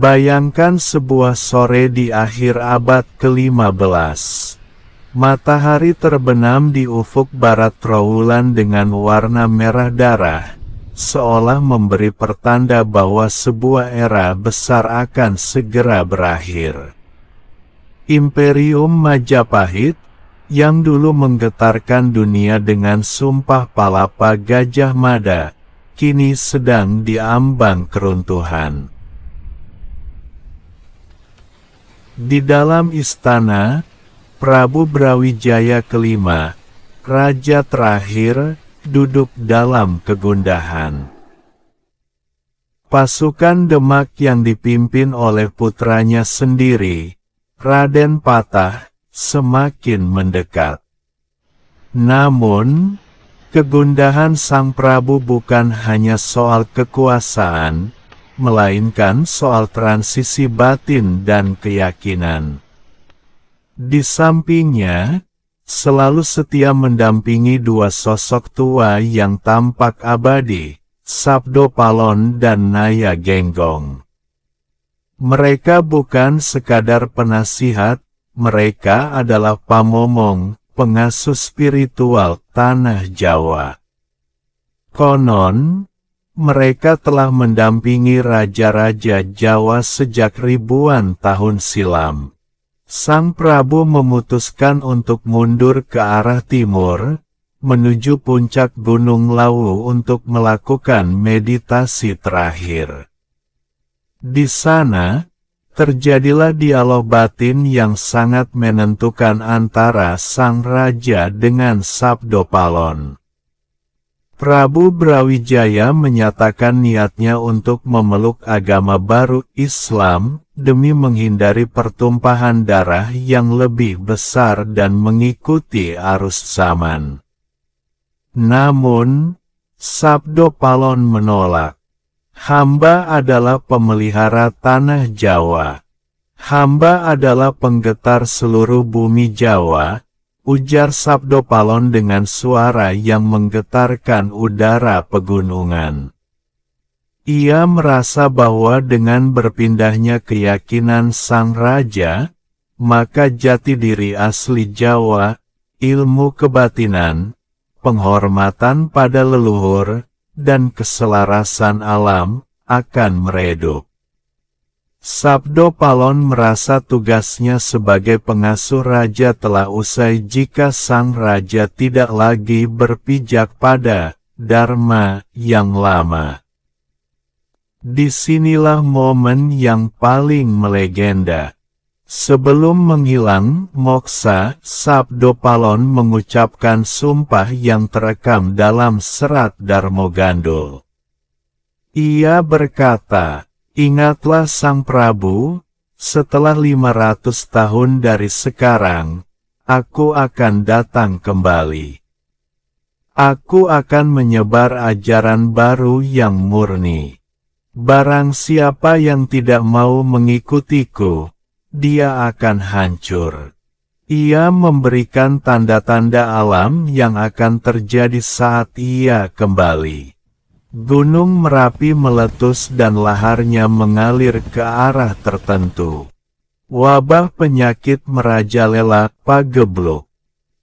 Bayangkan sebuah sore di akhir abad ke-15. Matahari terbenam di ufuk barat trawulan dengan warna merah darah, seolah memberi pertanda bahwa sebuah era besar akan segera berakhir. Imperium Majapahit, yang dulu menggetarkan dunia dengan sumpah palapa Gajah Mada, kini sedang diambang keruntuhan. Di dalam istana, Prabu Brawijaya kelima, raja terakhir, duduk dalam kegundahan. Pasukan Demak yang dipimpin oleh putranya sendiri, Raden Patah, semakin mendekat. Namun, kegundahan Sang Prabu bukan hanya soal kekuasaan, melainkan soal transisi batin dan keyakinan. Di sampingnya, selalu setia mendampingi dua sosok tua yang tampak abadi, Sabdo Palon dan Naya Genggong. Mereka bukan sekadar penasihat, mereka adalah pamomong, pengasuh spiritual tanah Jawa. Konon, mereka telah mendampingi raja-raja Jawa sejak ribuan tahun silam. Sang Prabu memutuskan untuk mundur ke arah timur, menuju puncak Gunung Lawu untuk melakukan meditasi terakhir. Di sana, terjadilah dialog batin yang sangat menentukan antara sang raja dengan Sabdo Palon. Prabu Brawijaya menyatakan niatnya untuk memeluk agama baru Islam, demi menghindari pertumpahan darah yang lebih besar dan mengikuti arus zaman. Namun, Sabdo Palon menolak. Hamba adalah pemelihara tanah Jawa. Hamba adalah penggetar seluruh bumi Jawa, ujar Sabdo Palon dengan suara yang menggetarkan udara pegunungan. Ia merasa bahwa dengan berpindahnya keyakinan sang raja, maka jati diri asli Jawa, ilmu kebatinan, penghormatan pada leluhur, dan keselarasan alam, akan meredup. Sabdo Palon merasa tugasnya sebagai pengasuh raja telah usai jika sang raja tidak lagi berpijak pada Dharma yang lama. Disinilah momen yang paling melegenda. Sebelum menghilang moksa, Sabdo Palon mengucapkan sumpah yang terekam dalam serat Darmogandul. Ia berkata, "Ingatlah Sang Prabu, setelah 500 tahun dari sekarang, aku akan datang kembali. Aku akan menyebar ajaran baru yang murni. Barang siapa yang tidak mau mengikutiku, dia akan hancur." Ia memberikan tanda-tanda alam yang akan terjadi saat ia kembali. Gunung Merapi meletus dan laharnya mengalir ke arah tertentu. Wabah penyakit merajalela pagebluk.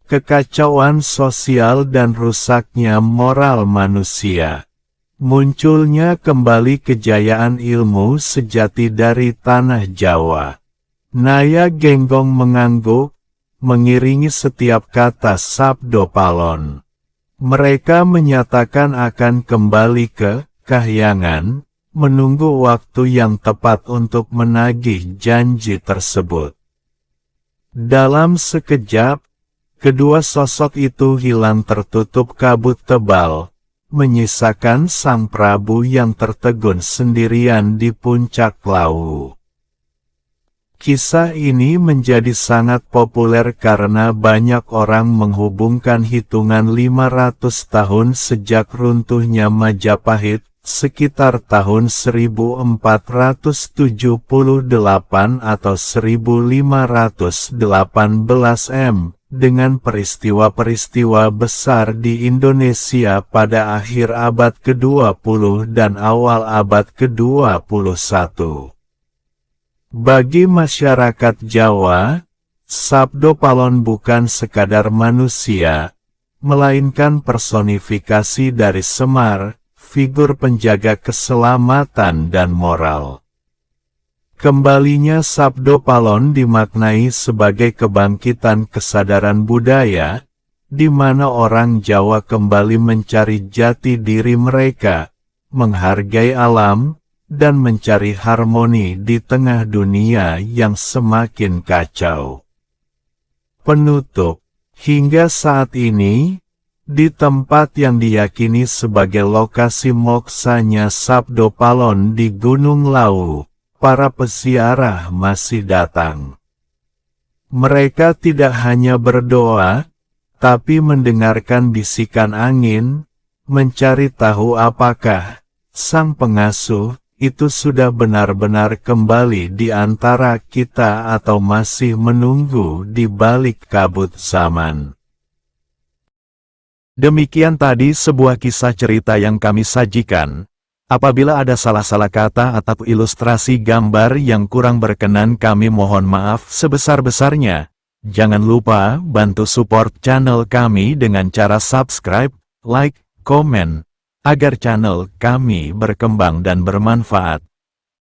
Kekacauan sosial dan rusaknya moral manusia. Munculnya kembali kejayaan ilmu sejati dari tanah Jawa. Naya Genggong mengangguk, mengiringi setiap kata Sabdo Palon. Mereka menyatakan akan kembali ke Kahyangan, menunggu waktu yang tepat untuk menagih janji tersebut. Dalam sekejap, kedua sosok itu hilang tertutup kabut tebal, menyisakan Sang Prabu yang tertegun sendirian di puncak Lawu. Kisah ini menjadi sangat populer karena banyak orang menghubungkan hitungan 500 tahun sejak runtuhnya Majapahit, sekitar tahun 1478 atau 1518 dengan peristiwa-peristiwa besar di Indonesia pada akhir abad ke-20 dan awal abad ke-21. Bagi masyarakat Jawa, Sabdo Palon bukan sekadar manusia, melainkan personifikasi dari Semar, figur penjaga keselamatan dan moral. Kembalinya Sabdo Palon dimaknai sebagai kebangkitan kesadaran budaya, di mana orang Jawa kembali mencari jati diri mereka, menghargai alam, dan mencari harmoni di tengah dunia yang semakin kacau. Penutup, hingga saat ini, di tempat yang diyakini sebagai lokasi moksanya Sabdo Palon di Gunung Lawu, para peziarah masih datang. Mereka tidak hanya berdoa, tapi mendengarkan bisikan angin, mencari tahu apakah Sang Pengasuh itu sudah benar-benar kembali di antara kita atau masih menunggu di balik kabut zaman. Demikian tadi sebuah kisah cerita yang kami sajikan. Apabila ada salah-salah kata atau ilustrasi gambar yang kurang berkenan, kami mohon maaf sebesar-besarnya. Jangan lupa bantu support channel kami dengan cara subscribe, like, komen, agar channel kami berkembang dan bermanfaat.